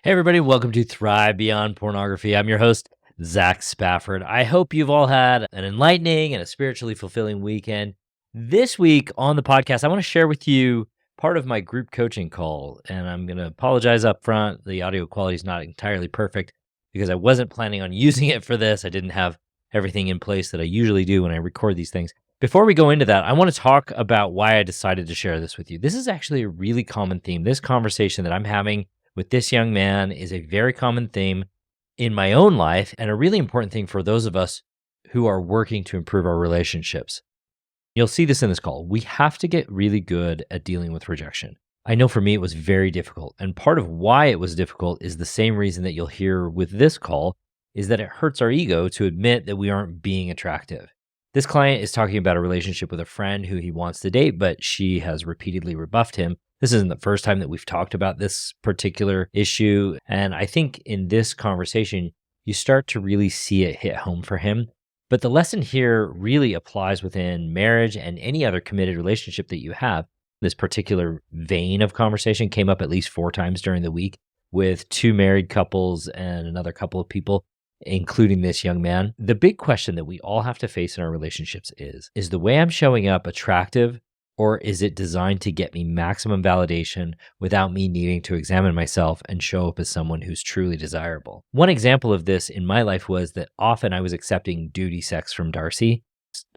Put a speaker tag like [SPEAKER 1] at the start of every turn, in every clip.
[SPEAKER 1] Hey, everybody, welcome to Thrive Beyond Pornography. I'm your host, Zach Spafford. I hope you've all had an enlightening and a spiritually fulfilling weekend. This week on the podcast, I want to share with you part of my group coaching call, and I'm going to apologize up front. The audio quality is not entirely perfect because I wasn't planning on using it for this. I didn't have everything in place that I usually do when I record these things. Before we go into that, I want to talk about why I decided to share this with you. This is actually a really common theme. This conversation that I'm having with this young man is a very common theme in my own life and a really important thing for those of us who are working to improve our relationships. You'll see this in this call. We have to get really good at dealing with rejection. I know for me, it was very difficult. And part of why it was difficult is the same reason that you'll hear with this call is that it hurts our ego to admit that we aren't being attractive. This client is talking about a relationship with a friend who he wants to date, but she has repeatedly rebuffed him. This isn't the first time that we've talked about this particular issue. And I think in this conversation, you start to really see it hit home for him. But the lesson here really applies within marriage and any other committed relationship that you have. This particular vein of conversation came up at least 4 times during the week with 2 married couples and another couple of people, including this young man. The big question that we all have to face in our relationships is the way I'm showing up attractive, or is it designed to get me maximum validation without me needing to examine myself and show up as someone who's truly desirable? One example of this in my life was that often I was accepting duty sex from Darcy.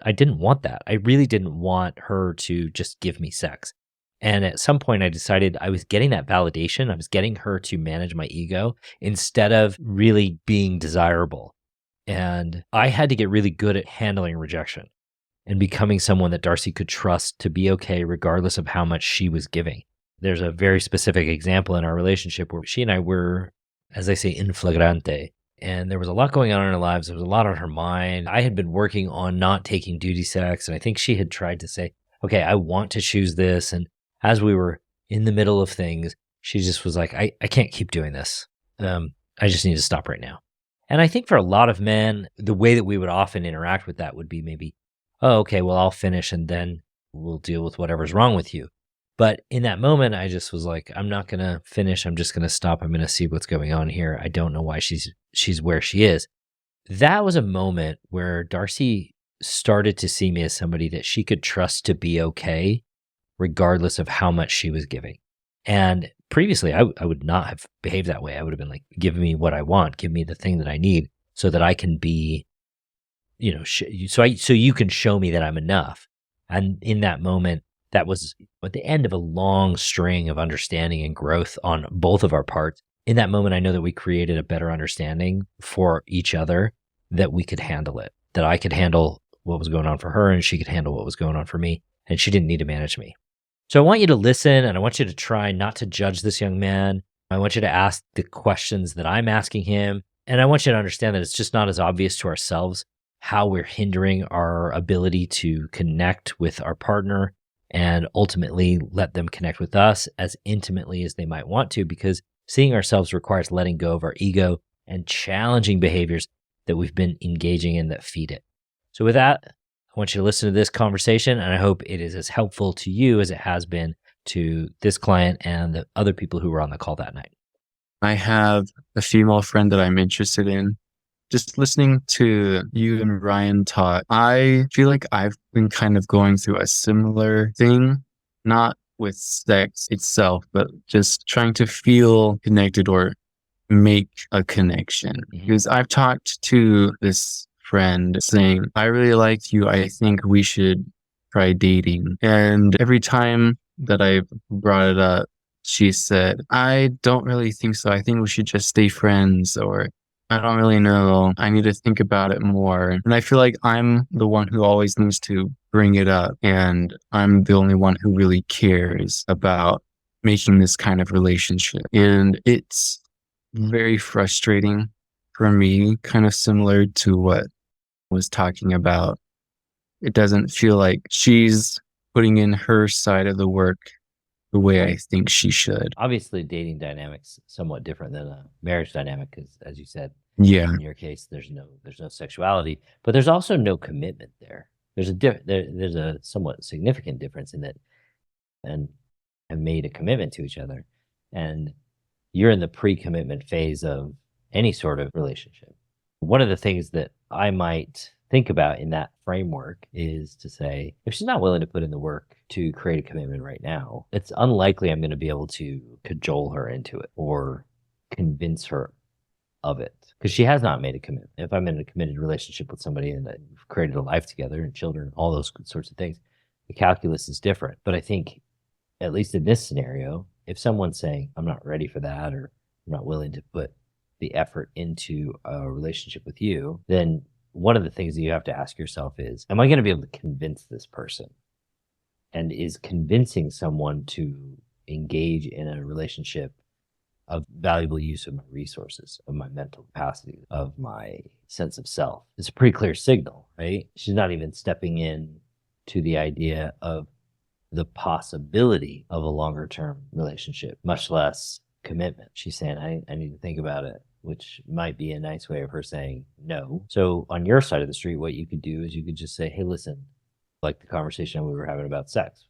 [SPEAKER 1] I didn't want that. I really didn't want her to just give me sex. And at some point I decided I was getting that validation. I was getting her to manage my ego instead of really being desirable. And I had to get really good at handling rejection and becoming someone that Darcy could trust to be okay regardless of how much she was giving. There's a very specific example in our relationship where she and I were, as I say, in flagrante. And there was a lot going on in our lives. There was a lot on her mind. I had been working on not taking duty sex. And I think she had tried to say, okay, I want to choose this. And as we were in the middle of things, she just was like, I can't keep doing this. I just need to stop right now. And I think for a lot of men, the way that we would often interact with that would be maybe, oh, okay, well, I'll finish and then we'll deal with whatever's wrong with you. But in that moment, I just was like, I'm not going to finish. I'm just going to stop. I'm going to see what's going on here. I don't know why she's where she is. That was a moment where Darcy started to see me as somebody that she could trust to be okay, regardless of how much she was giving. And previously, I would not have behaved that way. I would have been like, give me what I want. Give me the thing that I need so that I can be, so you can show me that I'm enough. And in that moment, that was at the end of a long string of understanding and growth on both of our parts. In that moment, I know that we created a better understanding for each other, that we could handle it, that I could handle what was going on for her and she could handle what was going on for me. And she didn't need to manage me. So I want you to listen and I want you to try not to judge this young man. I want you to ask the questions that I'm asking him. And I want you to understand that it's just not as obvious to ourselves how we're hindering our ability to connect with our partner and ultimately let them connect with us as intimately as they might want to, because seeing ourselves requires letting go of our ego and challenging behaviors that we've been engaging in that feed it. So with that, I want you to listen to this conversation, and I hope it is as helpful to you as it has been to this client and the other people who were on the call that night.
[SPEAKER 2] I have a female friend that I'm interested in. Just listening to you and Ryan talk, I feel like I've been kind of going through a similar thing, not with sex itself, but just trying to feel connected or make a connection. Because I've talked to this friend saying, I really like you. I think we should try dating. And every time that I've brought it up, she said, I don't really think so. I think we should just stay friends, or I don't really know. I need to think about it more. And I feel like I'm the one who always needs to bring it up. And I'm the only one who really cares about making this kind of relationship. And it's very frustrating for me, kind of similar to what I was talking about. It doesn't feel like she's putting in her side of the work the way I think she should.
[SPEAKER 1] Obviously, dating dynamics somewhat different than a marriage dynamic, because as you said,
[SPEAKER 2] Yeah.
[SPEAKER 1] in your case, there's no sexuality, but there's also no commitment there. There's a somewhat significant difference in that, and have made a commitment to each other, and you're in the pre-commitment phase of any sort of relationship. One of the things that I might think about in that framework is to say, if she's not willing to put in the work to create a commitment right now, it's unlikely I'm going to be able to cajole her into it or convince her of it, because she has not made a commitment. If I'm in a committed relationship with somebody and we've created a life together and children, all those sorts of things, the calculus is different. But I think, at least in this scenario, if someone's saying, I'm not ready for that, or I'm not willing to put the effort into a relationship with you, then one of the things that you have to ask yourself is, am I going to be able to convince this person? And is convincing someone to engage in a relationship of valuable use of my resources, of my mental capacity, of my sense of self? It's a pretty clear signal, right? She's not even stepping in to the idea of the possibility of a longer term relationship, much less commitment. She's saying, I need to think about it, which might be a nice way of her saying no. So on your side of the street, what you could do is you could just say, hey, listen, like the conversation we were having about sex,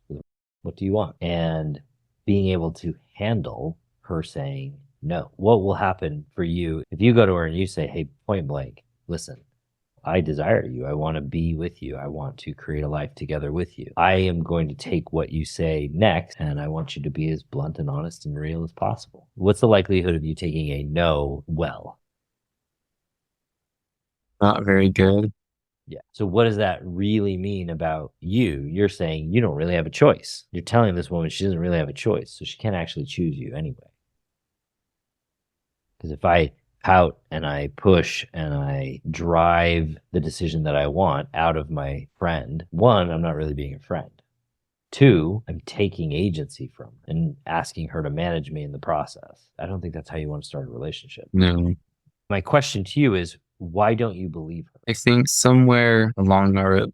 [SPEAKER 1] what do you want? And being able to handle her saying no. What will happen for you if you go to her and you say, hey, point blank, listen, I desire you. I want to be with you. I want to create a life together with you. I am going to take what you say next, and I want you to be as blunt and honest and real as possible. What's the likelihood of you taking a no well?
[SPEAKER 2] Not very good.
[SPEAKER 1] Yeah. So what does that really mean about you? You're saying you don't really have a choice. You're telling this woman she doesn't really have a choice, so she can't actually choose you anyway. Because if I pout and I push and I drive the decision that I want out of my friend, one, I'm not really being a friend. Two, I'm taking agency from her and asking her to manage me in the process. I don't think that's how you want to start a relationship.
[SPEAKER 2] No.
[SPEAKER 1] My question to you is, why don't you believe her?
[SPEAKER 2] I think somewhere along our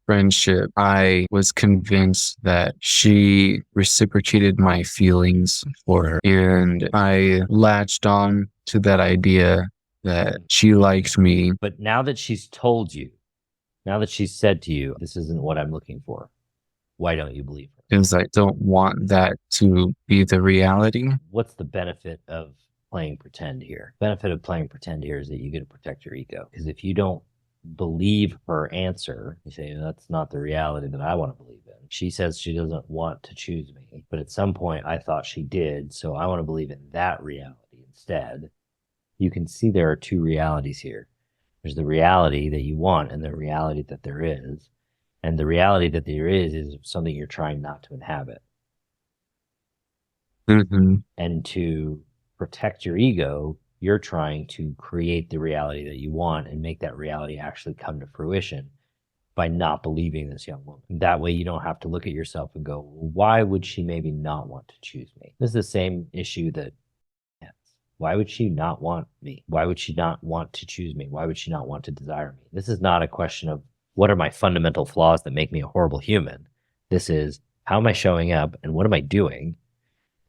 [SPEAKER 2] friendship, I was convinced that she reciprocated my feelings for her. And I latched on to that idea that she liked me.
[SPEAKER 1] But now that she's told you, now that she's said to you, this isn't what I'm looking for, why don't you believe her?
[SPEAKER 2] Because I don't want that to be the reality.
[SPEAKER 1] What's the benefit of playing pretend here? Benefit of playing pretend here is that you get to protect your ego. Because if you don't believe her answer, you say, that's not the reality that I want to believe in. She says she doesn't want to choose me, but at some point I thought she did, so I want to believe in that reality instead. You can see there are two realities here. There's the reality that you want and the reality that there is. And the reality that there is something you're trying not to inhabit.
[SPEAKER 2] Mm-hmm.
[SPEAKER 1] And to protect your ego, you're trying to create the reality that you want and make that reality actually come to fruition by not believing this young woman. That way you don't have to look at yourself and go, why would she maybe not want to choose me? This is the same issue that, why would she not want me? Why would she not want to choose me? Why would she not want to desire me? This is not a question of what are my fundamental flaws that make me a horrible human. This is, how am I showing up and what am I doing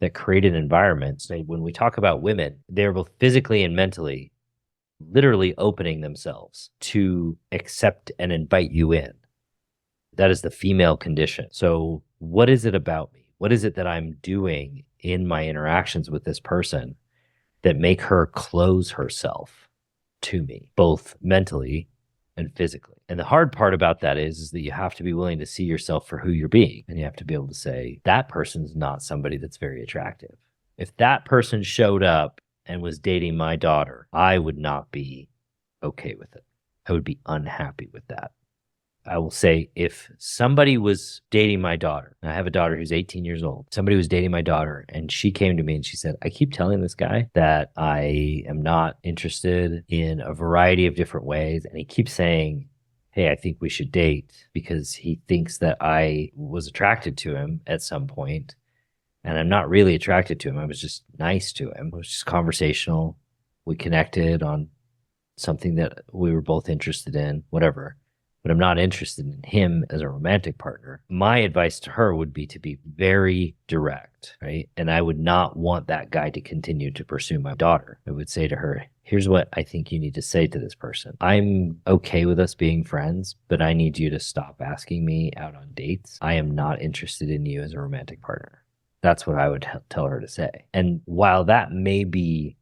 [SPEAKER 1] that create an environment? So when we talk about women, they're both physically and mentally literally opening themselves to accept and invite you in. That is the female condition. So what is it about me? What is it that I'm doing in my interactions with this person that make her close herself to me, both mentally and physically? And the hard part about that is that you have to be willing to see yourself for who you're being. And you have to be able to say, that person's not somebody that's very attractive. If that person showed up and was dating my daughter, I would not be okay with it. I would be unhappy with that. I will say, if somebody was dating my daughter, and I have a daughter who's 18 years old, somebody was dating my daughter and she came to me and she said, I keep telling this guy that I am not interested in a variety of different ways. And he keeps saying, hey, I think we should date, because he thinks that I was attracted to him at some point. And I'm not really attracted to him. I was just nice to him. It was just conversational. We connected on something that we were both interested in, whatever. But I'm not interested in him as a romantic partner. My advice to her would be to be very direct, right? And I would not want that guy to continue to pursue my daughter. I would say to her, here's what I think you need to say to this person. I'm okay with us being friends, but I need you to stop asking me out on dates. I am not interested in you as a romantic partner. That's what I would tell her to say. And while that may be,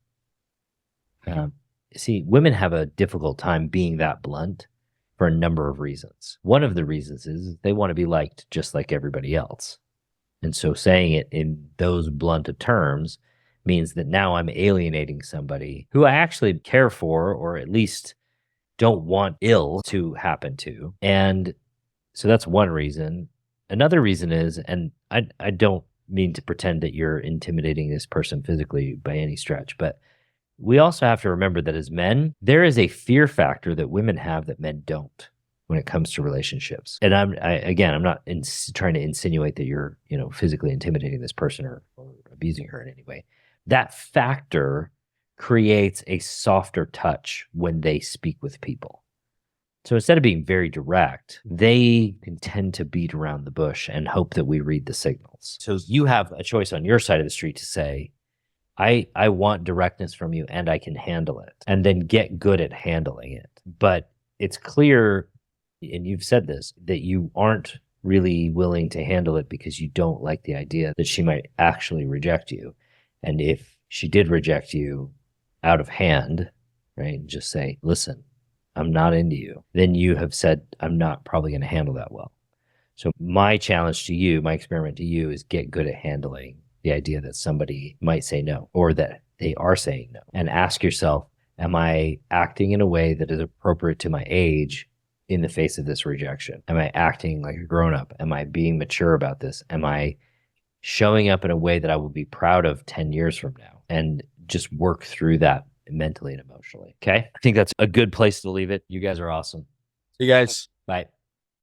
[SPEAKER 1] see, women have a difficult time being that blunt for a number of reasons. One of the reasons is they want to be liked just like everybody else. And so saying it in those blunt of terms means that now I'm alienating somebody who I actually care for, or at least don't want ill to happen to. And so that's one reason. Another reason is, and I don't mean to pretend that you're intimidating this person physically by any stretch, but we also have to remember that as men, there is a fear factor that women have that men don't when it comes to relationships. And I'm not trying to insinuate that you're, physically intimidating this person or abusing her in any way. That factor creates a softer touch when they speak with people. So instead of being very direct, they can tend to beat around the bush and hope that we read the signals. So you have a choice on your side of the street to say, I want directness from you and I can handle it, and then get good at handling it. But it's clear, and you've said this, that you aren't really willing to handle it because you don't like the idea that she might actually reject you. And if she did reject you out of hand, right, just say, listen, I'm not into you, then you have said, I'm not probably going to handle that well. So my challenge to you, my experiment to you, is get good at handling the idea that somebody might say no, or that they are saying no, and ask yourself, am I acting in a way that is appropriate to my age in the face of this rejection? Am I acting like a grown-up? Am I being mature about this? Am I showing up in a way that I will be proud of 10 years from now? And just work through that mentally and emotionally. Okay. I think that's a good place to leave it. You guys are awesome.
[SPEAKER 2] You guys.
[SPEAKER 1] Bye.